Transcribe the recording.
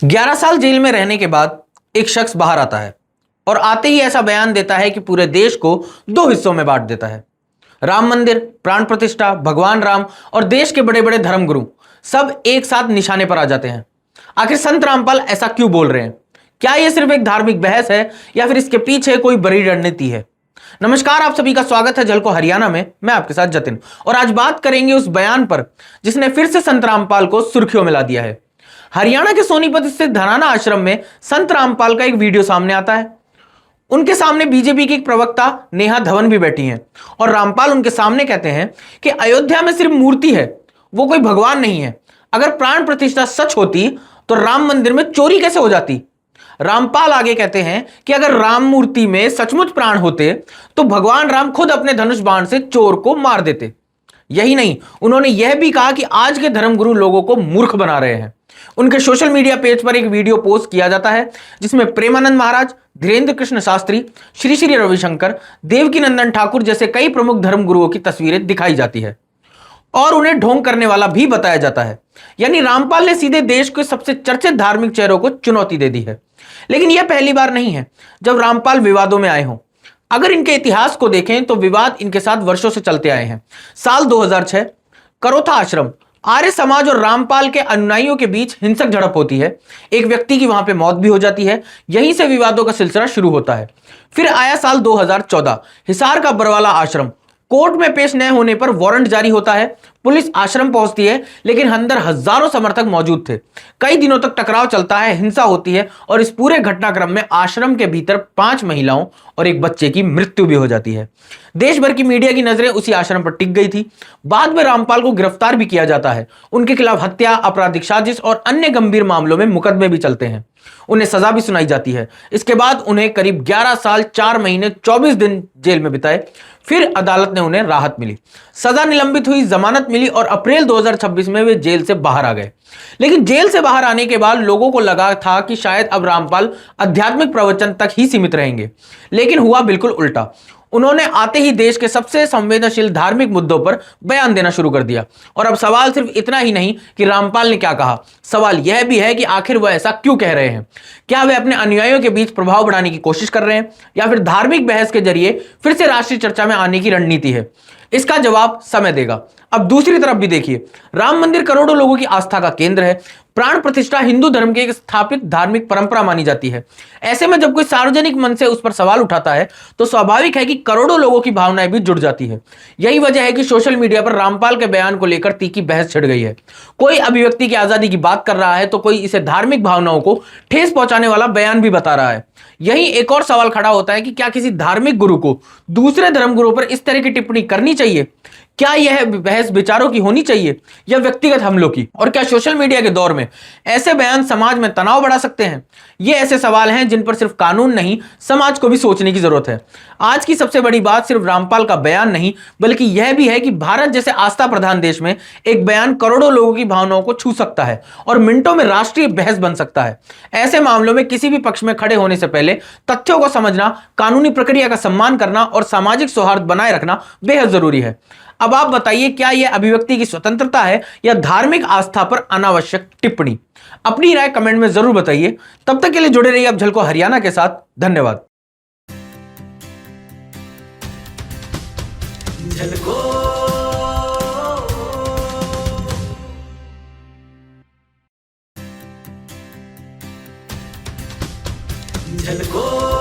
11 साल जेल में रहने के बाद एक शख्स बाहर आता है और आते ही ऐसा बयान देता है कि पूरे देश को दो हिस्सों में बांट देता है। राम मंदिर, प्राण प्रतिष्ठा, भगवान राम और देश के बड़े बड़े धर्मगुरु सब एक साथ निशाने पर आ जाते हैं। आखिर संत रामपाल ऐसा क्यों बोल रहे हैं? क्या यह सिर्फ एक धार्मिक बहस है या फिर इसके पीछे कोई बड़ी रणनीति है? नमस्कार, आप सभी का स्वागत है झलको हरियाणा में। मैं आपके साथ जतिन और आज बात करेंगे उस बयान पर जिसने फिर से संत रामपाल को सुर्खियों में ला दिया है। हरियाणा के सोनीपत स्थित धनाना आश्रम में संत रामपाल का एक वीडियो सामने आता है। उनके सामने बीजेपी की एक प्रवक्ता नेहा धवन भी बैठी हैं और रामपाल उनके सामने कहते हैं कि अयोध्या में सिर्फ मूर्ति है, वो कोई भगवान नहीं है। अगर प्राण प्रतिष्ठा सच होती तो राम मंदिर में चोरी कैसे हो जाती? रामपाल आगे कहते हैं कि अगर राम मूर्ति में सचमुच प्राण होते तो भगवान राम खुद अपने धनुष बाण से चोर को मार देते। यही नहीं, उन्होंने यह भी कहा कि आज के धर्मगुरु लोगों को मूर्ख बना रहे हैं। उनके सोशल मीडिया पेज पर एक वीडियो पोस्ट किया जाता है जिसमें प्रेमानंद महाराज, धीरेन्द्र कृष्ण शास्त्री, श्री श्री रविशंकर, देवकीनंदन ठाकुर जैसे कई प्रमुख धर्मगुरुओं की तस्वीरें दिखाई जाती है और उन्हें ढोंग करने वाला भी बताया जाता है। यानी रामपाल ने सीधे देश के सबसे चर्चित धार्मिक चेहरों को चुनौती दे दी है। लेकिन यह पहली बार नहीं है जब रामपाल विवादों में आए हों। अगर इनके इतिहास को देखें तो विवाद इनके साथ वर्षों से चलते आए हैं। साल 2006 करोथा आश्रम, आर्य समाज और रामपाल के अनुयायियों के बीच हिंसक झड़प होती है। एक व्यक्ति की वहां पे मौत भी हो जाती है। यहीं से विवादों का सिलसिला शुरू होता है। फिर आया साल 2014, हिसार का बरवाला आश्रम, कोर्ट में पेश न होने पर वारंट जारी होता है। पुलिस आश्रम पहुंचती है लेकिन अंदर हजारों समर्थक मौजूद थे। कई दिनों तक टकराव चलता है, हिंसा होती है और इस पूरे घटनाक्रम में आश्रम के भीतर 5 महिलाओं और एक बच्चे की मृत्यु भी हो जाती है। देश भर की मीडिया की नजरें उसी आश्रम पर टिक गई थी। बाद में रामपाल को गिरफ्तार भी किया जाता है। उनके खिलाफ हत्या, आपराधिक साजिश और अन्य गंभीर मामलों में मुकदमे भी चलते हैं। उन्हें सजा भी सुनाई जाती है। इसके बाद उन्हें करीब 11 साल 4 महीने 24 दिन जेल में बिताए। फिर अदालत ने उन्हें राहत मिली, सजा निलंबित हुई, जमानत मिली और अप्रैल 2026 में वे जेल से बाहर आ गए। लेकिन जेल से बाहर आने के बाद लोगों को लगा था कि शायद अब रामपाल आध्यात्मिक प्रवचन तक ही सीमित रहेंगे, लेकिन हुआ बिल्कुल उल्टा। उन्होंने आते ही देश के सबसे संवेदनशील धार्मिक मुद्दों पर बयान देना शुरू कर दिया। और अब सवाल सिर्फ इतना ही नहीं कि रामपाल ने क्या कहा, सवाल यह भी है कि आखिर वह ऐसा क्यों कह रहे हैं। क्या वे अपने अनुयायियों के बीच प्रभाव बढ़ाने की कोशिश कर रहे हैं या फिर धार्मिक बहस के जरिए फिर से राष्ट्रीय चर्चा में आने की रणनीति है? इसका जवाब समय देगा। अब दूसरी तरफ भी देखिए, राम मंदिर करोड़ों लोगों की आस्था का केंद्र है। प्राण प्रतिष्ठा हिंदू धर्म की एक स्थापित धार्मिक परंपरा मानी जाती है। ऐसे में जब कोई सार्वजनिक मन से उस पर सवाल उठाता है तो स्वाभाविक है कि करोड़ों लोगों की भावनाएं भी जुड़ जाती है। यही वजह है कि सोशल मीडिया पर रामपाल के बयान को लेकर तीखी बहस छिड़ गई है। कोई अभिव्यक्ति की आजादी की बात कर रहा है तो कोई इसे धार्मिक भावनाओं को ठेस पहुंचाने वाला बयान भी बता रहा है। यही एक और सवाल खड़ा होता है कि क्या किसी धार्मिक गुरु को दूसरे धर्म गुरु पर इस तरह की टिप्पणी करनी चाहिए? क्या यह बहस विचारों की होनी चाहिए या व्यक्तिगत हमलों की? और क्या सोशल मीडिया के दौर में ऐसे बयान समाज में तनाव बढ़ा सकते हैं? ये ऐसे सवाल हैं जिन पर सिर्फ कानून नहीं, समाज को भी सोचने की जरूरत है। आज की सबसे बड़ी बात सिर्फ रामपाल का बयान नहीं बल्कि यह भी है कि भारत जैसे आस्था प्रधान देश में एक बयान करोड़ों लोगों की भावनाओं को छू सकता है और मिनटों में राष्ट्रीय बहस बन सकता है। ऐसे मामलों में किसी भी पक्ष में खड़े होने से पहले तथ्यों को समझना, कानूनी प्रक्रिया का सम्मान करना और सामाजिक सौहार्द बनाए रखना बेहद जरूरी है। अब आप बताइए, क्या यह अभिव्यक्ति की स्वतंत्रता है या धार्मिक आस्था पर अनावश्यक टिप्पणी? अपनी राय कमेंट में जरूर बताइए। तब तक के लिए जुड़े रहिए आप झलको हरियाणा के साथ। धन्यवाद। झलको झलको